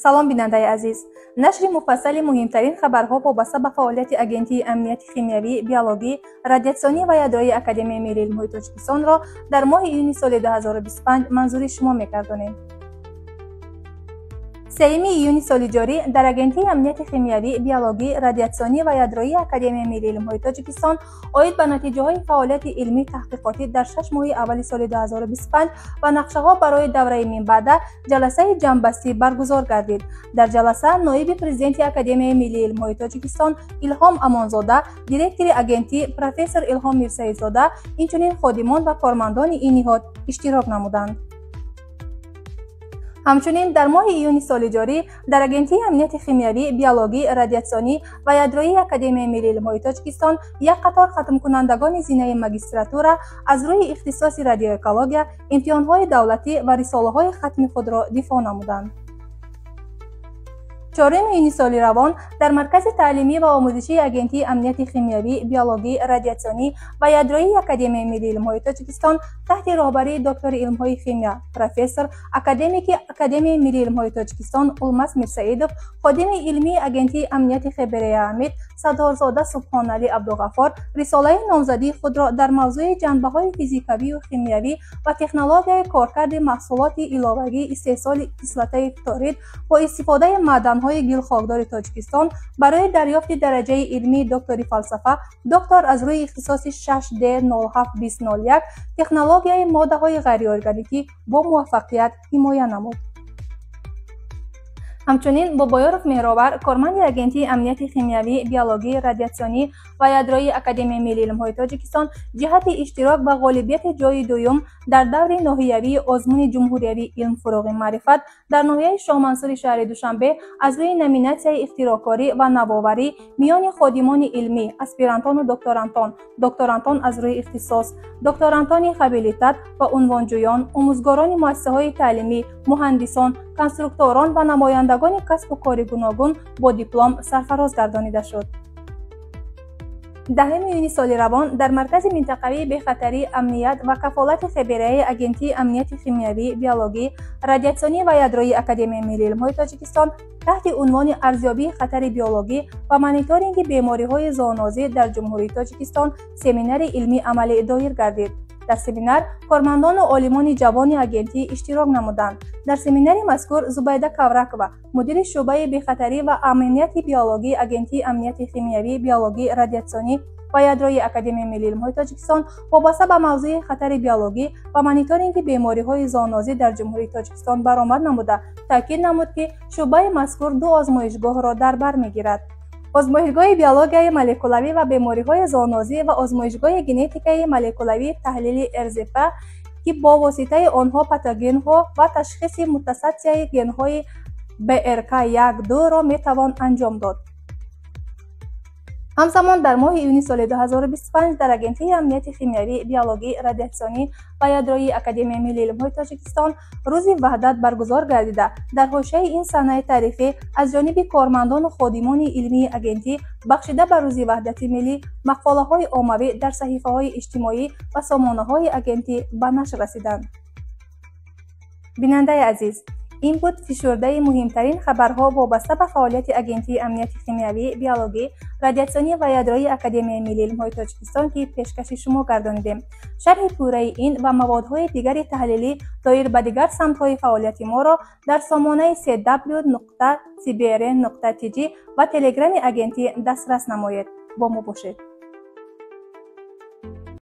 سلام بیننده عزیز، نشر مفصل مهمترین خبرها وابسته به فعالیت اجنسی امنیت کیمیایی، بیولوژی، رادیاسیونی و یادرایی اکادمی ملی علم‌های تاجیکستان را در ماه یونی سال 2025 منظور شما می‌گردانیم. 3 یونی سال جاری در اجنسی امنیت کیمیایی، بیولوژی، رادیاسیونی و یادرایی اکادمی ملی علم‌های تاجیکستان آید به نتیجه‌های فعالیت علمی تحقیقاتی در 6 ماه اول سال 2025 و نقشه‌ها برای دوره من بعد جلسه جمع‌بستی برگزار گردید. در جلسه نایب پرزیدنت اکادمی ملی علم‌های تاجیکستان الهام امانزاده، دیرکتور اجنسی پروفسور الهام میرسایی‌زاده، اینچنین خادمان و کارمندان این نهاد اشتراک نمودند. همچنین در ماه یونی سال جاری در اجنسی امنیت کیمیایی، بیولوژی، رادیاسیونی و یادرایی اکادمی ملی علم‌های تاجیکستان یک قطار ختم کنندگان زینه ماجستراتورا از روی اختصاص رادیواکولوژی امتحان‌های دولتی و رساله‌های ختم خود را دفاع نمودند. 4 یونی سال روان در مرکز تعلیمی و آموزشی اجنسی امنیت کیمیایی، بیولوژی، رادیاسیونی و یادرایی اکادمی ملی علم‌های تاجیکستان تحت رهبری دکتر علم‌های شیمیا پروفسور اکادمیک اکادمی ملی علم‌های تاجیکستان الماس میرسعیدوف، خادم علمی اجنسی امنیت خبره احمد سردارزاده سبحانعلی عبدالغفار رساله نامزدی خود را در موضوع جنبه‌های فیزیکوی و شیمیایی و تکنولوژی کارکرد محصولات علاوه‌ای استحصال کسلت فتورید با استفاده معدن‌های گل خاکدار تاجیکستان برای دریافت درجه علمی دکتری فلسفه دکتر از روی اختصاص 6D072001 تکنولوژی ماده‌های غیر ارگانیکی با موفقیت حمایت نمود. همچنین بابایاروف مهرآور، کارمند اجنسی امنیت کیمیایی، بیولوژی، رادیاسیونی و یادرایی اکادمی ملی علم‌های تاجیکستان جهت اشتراک و غالبیت جای دوم در دور نهایی آزمون جمهوری علم فروغ معرفت در ناحیه شاه منصور شهر دوشنبه از روی نومیناسیون اختراعکاری و نوآوری میان خادمان علمی، اسپیرانتان و دکترانتان از روی اختصاص، دکترانتان خبیلیتت و عنوانجویان، آموزگاران مؤسسه‌های تعلیمی، مهندسان، کنسترکتوران و نمایندگان کسب و کار گوناگون با دیپلم سرفراز گردانیده شد. 10 یونی سال روان در مرکز منطقوی بخطری امنیت و کفالت خبره اجنسی امنیت کیمیایی، بیولوژی، رادیاسیونی و یادرایی اکادمی ملی علم‌های تاجیکستان تحت عنوان ارزیابی خطر بیولوژی و مانیتورینگ بیماری‌های زوانوزی در جمهوری تاجیکستان سمینار علمی عملی دایر گردید. در سمینار کارمندان و عالمان جوان اجنسی اشتراک نمودند. در سمینار مذکور زبیده کورکووا، مدیر شعبه بخطری و امنیت بیولوژی اجنسی امنیت کیمیایی، بیولوژی، رادیاسیونی و یادرایی اکادمی ملی علم‌های تاجیکستان وابسته به موضوع خطر بیولوژی و مانیتورینگ بیماری‌های زوانوزی در جمهوری تاجیکستان برآمد نموده تاکید نمود که شعبه مذکور 2 آزمایشگاه را در بر می‌گیرد: آزمایشگاه بیولوژی مولکولوی و بیماری‌های زوانوزی و آزمایشگاه ژنتیکی مولکولوی تحلیل ارزفه که با واسطه آنها پاتوژن‌ها و تشخیص متسلسل ژن‌های BRCA1-2 را می‌توان انجام داد. همزمان در ماه یونی سال 2025 در اجنسی امنیت کیمیایی، بیولوژی، رادیاسیونی و یادرایی اکادمی ملی علم‌های تاجیکستان روز وحدت برگزار گردیده در حوزه این صنایع تاریخی از جانب کارمندان و خادمان علمی اجنسی بخشیده به روز وحدت ملی مقاله‌های عمومی در صحیفه‌های اجتماعی و سامانه‌های اجنسی به نشر رسیدند. بیننده عزیز، این بود فشرده مهمترین خبرها وابسته به فعالیت اجنسی امنیت کیمیایی، بیولوژی، رادیاسیونی و یادرایی اکادمی ملی علم‌های تاجیکستان که پیشکش شما گردانیدیم. شرح پوره این و موادهای دیگر تحلیلی دایر به دیگر سمت‌های فعالیت ما را در سامانه www.cbr.tg و تلگرام اجنسی دسترس نمایید. با ما باشید.